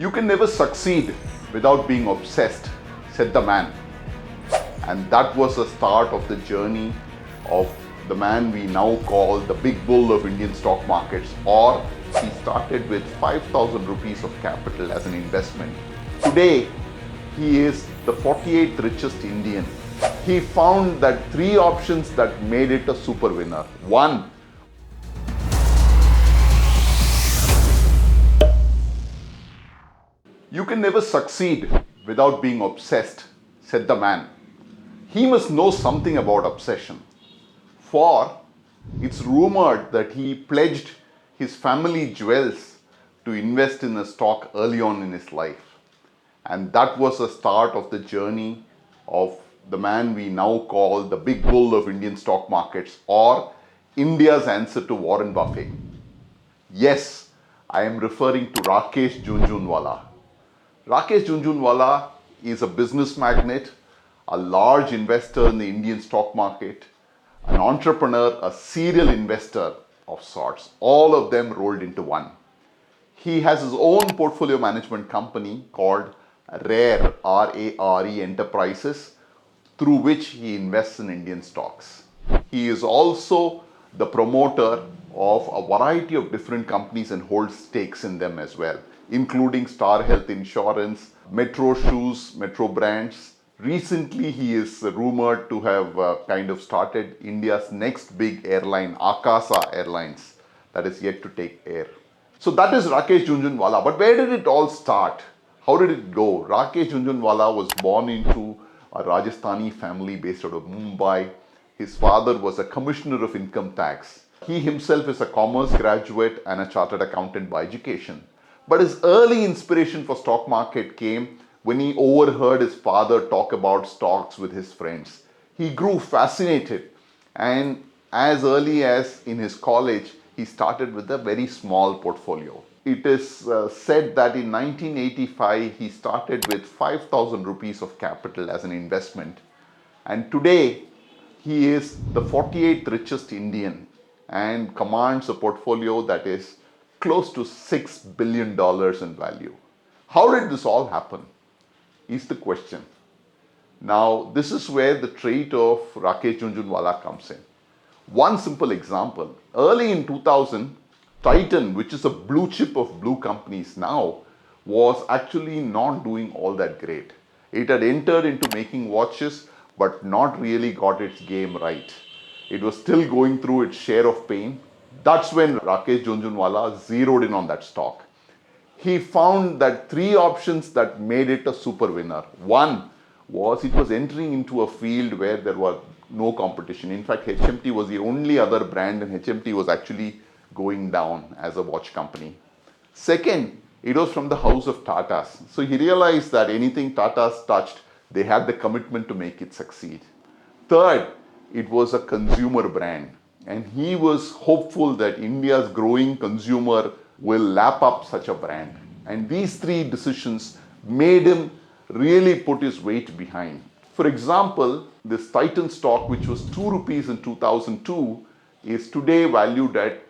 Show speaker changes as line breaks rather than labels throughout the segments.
You can never succeed without being obsessed, said the man. And that was the start of the journey of the man we now call the big bull of Indian stock markets, or he started with 5,000 rupees of capital as an investment. Today, he is the 48th richest Indian. He found that three options that made it a super winner. One, you can never succeed without being obsessed, said the man. He must know something about obsession, for it's rumored that he pledged his family jewels to invest in a stock early on in his life. And that was the start of the journey of the man we now call the big bull of Indian stock markets, or India's answer to Warren Buffett. Yes, I am referring to Rakesh Jhunjhunwala. Rakesh Jhunjhunwala is a business magnate, a large investor in the Indian stock market, an entrepreneur, a serial investor of sorts, all of them rolled into one. He has his own portfolio management company called Rare, R-A-R-E Enterprises, through which he invests in Indian stocks. He is also the promoter of a variety of different companies and holds stakes in them as well, including Star Health Insurance, Metro Shoes, Metro Brands. Recently, he is rumored to have kind of started India's next big airline, Akasa Airlines, that is yet to take air. So that is Rakesh Jhunjhunwala. But where did it all start? How did it go? Rakesh Jhunjhunwala was born into a Rajasthani family based out of Mumbai. His father was a commissioner of income tax. He himself is a commerce graduate and a chartered accountant by education. But his early inspiration for stock market came when he overheard his father talk about stocks with his friends. He grew fascinated, and as early as in his college, he started with a very small portfolio. It is said that in 1985, he started with 5,000 rupees of capital as an investment. And today, he is the 48th richest Indian and commands a portfolio that is close to $6 billion in value. How did this all happen? Is the question. Now, this is where the trait of Rakesh Jhunjhunwala comes in. One simple example. Early in 2000, Titan, which is a blue chip of blue companies now, was actually not doing all that great. It had entered into making watches, but not really got its game right. It was still going through its share of pain. That's when Rakesh Jhunjhunwala zeroed in on that stock. He found that three options that made it a super winner. One was it was entering into a field where there was no competition. In fact, HMT was the only other brand, and HMT was actually going down as a watch company. Second, it was from the house of Tatas. So he realized that anything Tatas touched, they had the commitment to make it succeed. Third, it was a consumer brand, and he was hopeful that India's growing consumer will lap up such a brand. And these three decisions made him really put his weight behind. For example, this Titan stock, which was 2 rupees in 2002, is today valued at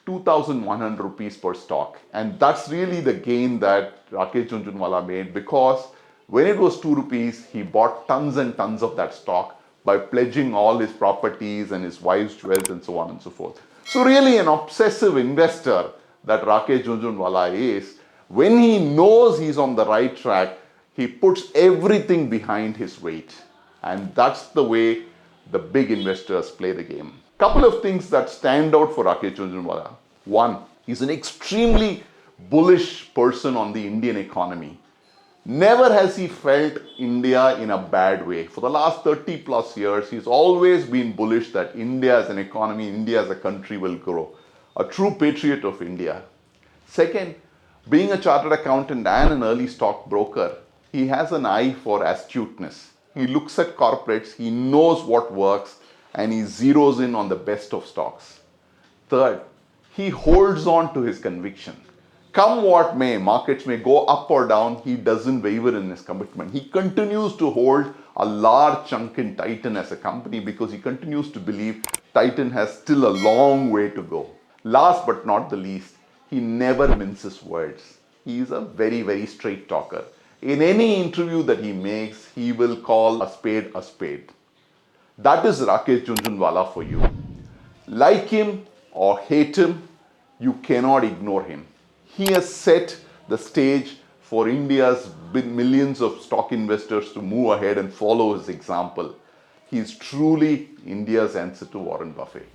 2,100 rupees per stock. And that's really the gain that Rakesh Jhunjhunwala made, because when it was 2 rupees, he bought tons and tons of that stock by pledging all his properties and his wife's jewels and so on and so forth. So really an obsessive investor that Rakesh Jhunjhunwala is, when he knows he's on the right track, he puts everything behind his weight. And that's the way the big investors play the game. Couple of things that stand out for Rakesh Jhunjhunwala. One, he's an extremely bullish person on the Indian economy. Never has he felt India in a bad way. For the last 30 plus years, he's always been bullish that India as an economy, India as a country will grow. A true patriot of India. Second, being a chartered accountant and an early stockbroker, he has an eye for astuteness. He looks at corporates, he knows what works, and he zeroes in on the best of stocks. Third, he holds on to his conviction. Come what may, markets may go up or down, he doesn't waver in his commitment. He continues to hold a large chunk in Titan as a company because he continues to believe Titan has still a long way to go. Last but not the least, he never minces words. he is a very, very straight talker. In any interview that he makes, he will call a spade a spade. That is Rakesh Jhunjhunwala for you. Like him or hate him, you cannot ignore him. He has set the stage for India's millions of stock investors to move ahead and follow his example. He is truly India's answer to Warren Buffett.